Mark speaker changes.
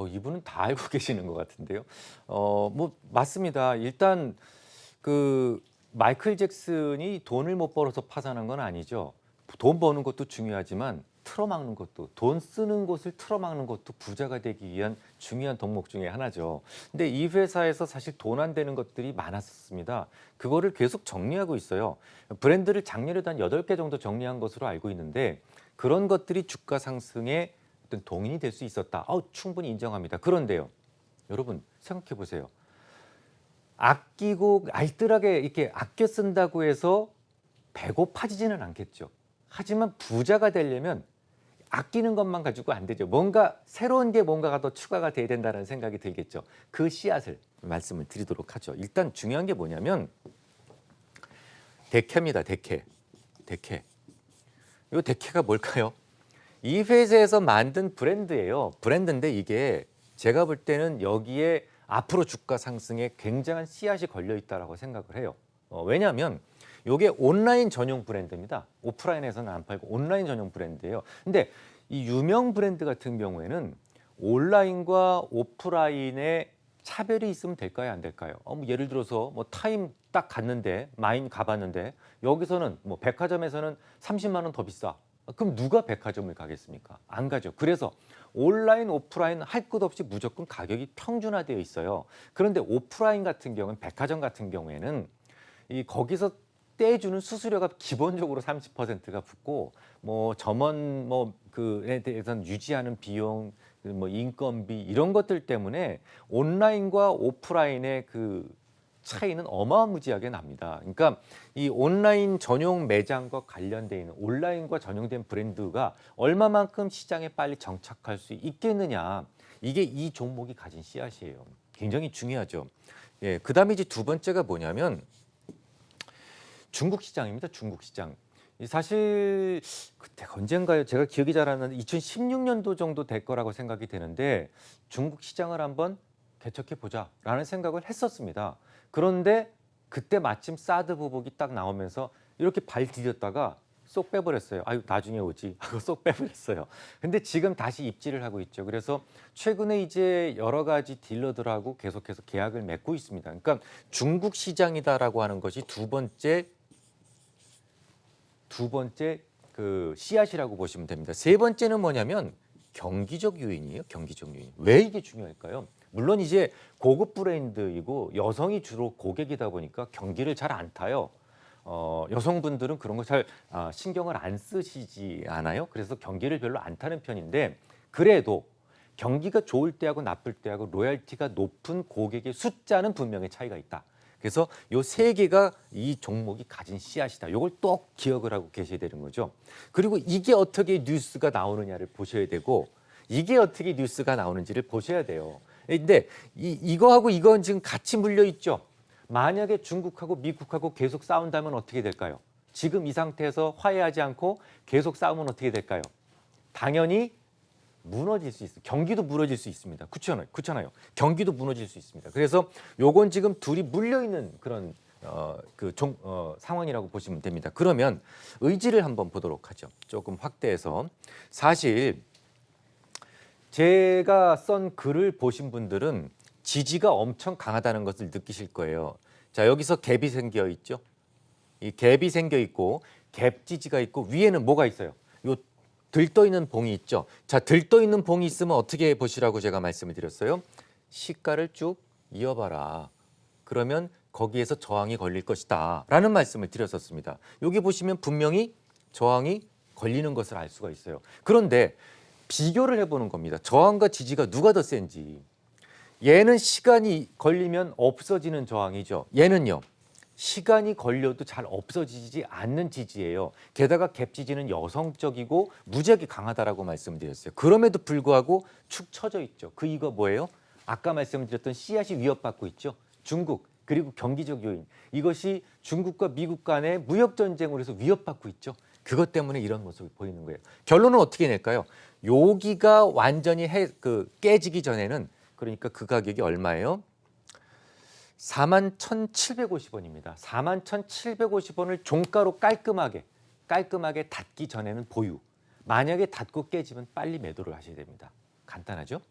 Speaker 1: 이분은 다 알고 계시는 것 같은데요. 뭐 맞습니다. 일단 그 마이클 잭슨이 돈을 못 벌어서 파산한 건 아니죠. 돈 버는 것도 중요하지만 틀어막는 것도, 돈 쓰는 곳을 틀어막는 것도 부자가 되기 위한 중요한 덕목 중에 하나죠. 근데 이 회사에서 사실 돈 안 되는 것들이 많았습니다. 그거를 계속 정리하고 있어요. 브랜드를 작년에도 한 8개 정도 정리한 것으로 알고 있는데 그런 것들이 주가 상승에 어떤 동인이 될 수 있었다. 충분히 인정합니다. 그런데요, 여러분 생각해 보세요. 아끼고 알뜰하게 이렇게 아껴 쓴다고 해서 배고파지지는 않겠죠. 하지만 부자가 되려면 아끼는 것만 가지고 안 되죠. 뭔가 새로운 게 뭔가가 더 추가가 돼야 된다는 생각이 들겠죠. 그 씨앗을 말씀을 드리도록 하죠. 일단 중요한 게 뭐냐면 대캐입니다. 대캐. 대캐. 이 대캐가 뭘까요? 이 회사에서 만든 브랜드예요. 브랜드인데 이게 제가 볼 때는 여기에 앞으로 주가 상승에 굉장한 씨앗이 걸려 있다라고 생각을 해요. 왜냐하면 이게 온라인 전용 브랜드입니다. 오프라인에서는 안 팔고 온라인 전용 브랜드예요. 근데 이 유명 브랜드 같은 경우에는 온라인과 오프라인의 차별이 있으면 될까요, 안 될까요? 뭐 예를 들어서 뭐 타임 딱 갔는데 마인 가봤는데 여기서는 뭐 백화점에서는 30만 원 더 비싸. 그럼 누가 백화점을 가겠습니까? 안 가죠. 그래서 온라인, 오프라인 할 것 없이 무조건 가격이 평준화되어 있어요. 그런데 오프라인 같은 경우는 백화점 같은 경우에는 이 거기서 떼주는 수수료가 기본적으로 30%가 붙고 뭐 점원 뭐 그에 대해서는 유지하는 비용, 뭐 인건비 이런 것들 때문에 온라인과 오프라인의 그 차이는 어마무지하게 납니다. 그러니까 이 온라인 전용 매장과 관련돼 있는 온라인과 전용된 브랜드가 얼마만큼 시장에 빨리 정착할 수 있겠느냐. 이게 이 종목이 가진 씨앗이에요. 굉장히 중요하죠. 예, 그다음에 이제 두 번째가 뭐냐면 중국 시장입니다. 중국 시장. 사실 그때가 언젠가요? 제가 기억이 잘 안 나는데 2016년도 정도 될 거라고 생각이 되는데 중국 시장을 한번 개척해 보자라는 생각을 했었습니다. 그런데 그때 마침 사드 보복이 딱 나오면서 이렇게 발 디뎠다가 쏙 빼버렸어요. 아유 나중에 오지 하고 쏙 빼버렸어요. 근데 지금 다시 입지를 하고 있죠. 그래서 최근에 이제 여러 가지 딜러들하고 계속해서 계약을 맺고 있습니다. 그러니까 중국 시장이다라고 하는 것이 두 번째 그 씨앗이라고 보시면 됩니다. 세 번째는 뭐냐면 경기적 요인이에요. 경기적 요인. 왜 이게 중요할까요? 물론 이제 고급 브랜드이고 여성이 주로 고객이다 보니까 경기를 잘 안 타요. 여성분들은 그런 거 잘 신경을 안 쓰시지 않아요. 그래서 경기를 별로 안 타는 편인데 그래도 경기가 좋을 때하고 나쁠 때하고 로열티가 높은 고객의 숫자는 분명히 차이가 있다. 그래서 요 세 개가 이 종목이 가진 씨앗이다. 요걸 또 기억을 하고 계셔야 되는 거죠. 그리고 이게 어떻게 뉴스가 나오느냐를 보셔야 되고 이게 어떻게 뉴스가 나오는지를 보셔야 돼요. 근데 이거하고 이건 지금 같이 물려 있죠. 만약에 중국하고 미국하고 계속 싸운다면 어떻게 될까요? 지금 이 상태에서 화해하지 않고 계속 싸우면 어떻게 될까요? 당연히 무너질 수 있어요. 경기도 무너질 수 있습니다. 그렇잖아요. 경기도 무너질 수 있습니다. 그래서 요건 지금 둘이 물려 있는 그런 상황이라고 보시면 됩니다. 그러면 의지를 한번 보도록 하죠. 조금 확대해서 사실 제가 쓴 글을 보신 분들은 지지가 엄청 강하다는 것을 느끼실 거예요. 자, 여기서 갭이 생겨 있죠. 이 갭이 생겨 있고 갭 지지가 있고 위에는 뭐가 있어요? 요 들떠 있는 봉이 있죠. 자, 들떠 있는 봉이 있으면 어떻게 보시라고 제가 말씀을 드렸어요? 시가를 쭉 이어봐라. 그러면 거기에서 저항이 걸릴 것이다 라는 말씀을 드렸었습니다. 여기 보시면 분명히 저항이 걸리는 것을 알 수가 있어요. 그런데 비교를 해보는 겁니다. 저항과 지지가 누가 더 센지. 얘는 시간이 걸리면 없어지는 저항이죠. 얘는요. 시간이 걸려도 잘 없어지지 않는 지지예요. 게다가 갭 지지는 여성적이고 무지하게 강하다라고 말씀드렸어요. 그럼에도 불구하고 축 처져 있죠. 그 이거 뭐예요? 아까 말씀드렸던 씨앗이 위협받고 있죠. 중국 그리고 경기적 요인. 이것이 중국과 미국 간의 무역 전쟁으로 해서 위협받고 있죠. 그것 때문에 이런 모습을 보이는 거예요. 결론은 어떻게 낼까요? 여기가 완전히 깨지기 전에는 그러니까 그 가격이 얼마예요? 41,750원입니다. 41,750원을 종가로 깔끔하게 닫기 전에는 보유. 만약에 닫고 깨지면 빨리 매도를 하셔야 됩니다. 간단하죠?